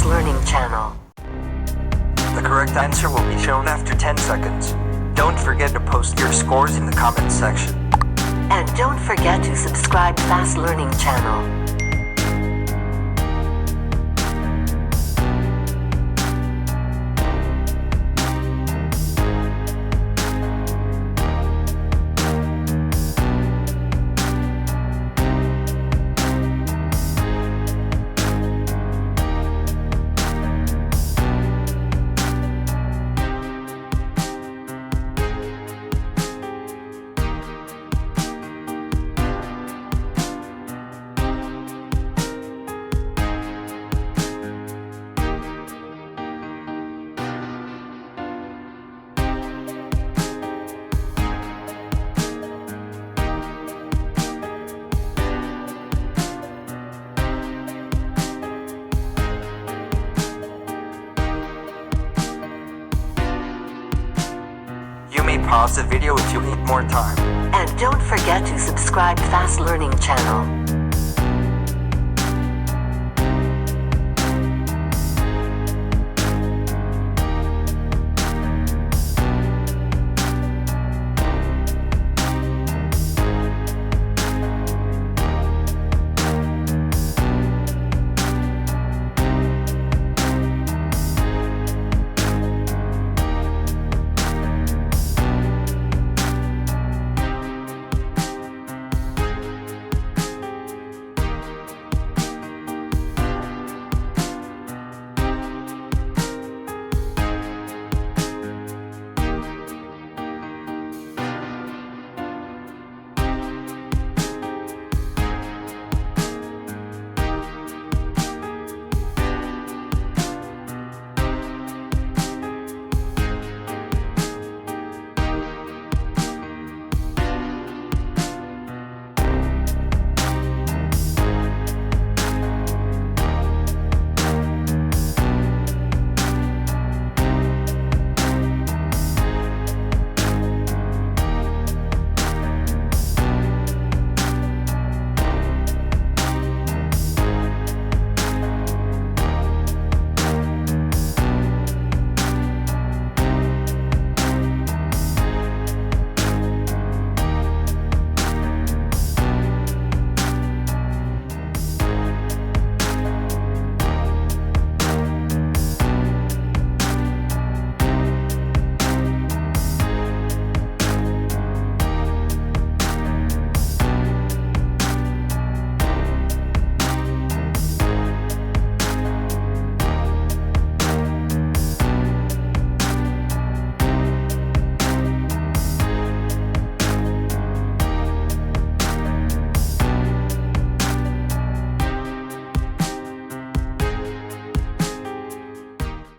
Fast Learning channel. The correct answer will be shown after 10 seconds. Don't forget to post your scores in the comments section. And don't forget to subscribe Fast Learning channel. You may pause the video if you need more time. And don't forget to subscribe Fast Learning channel.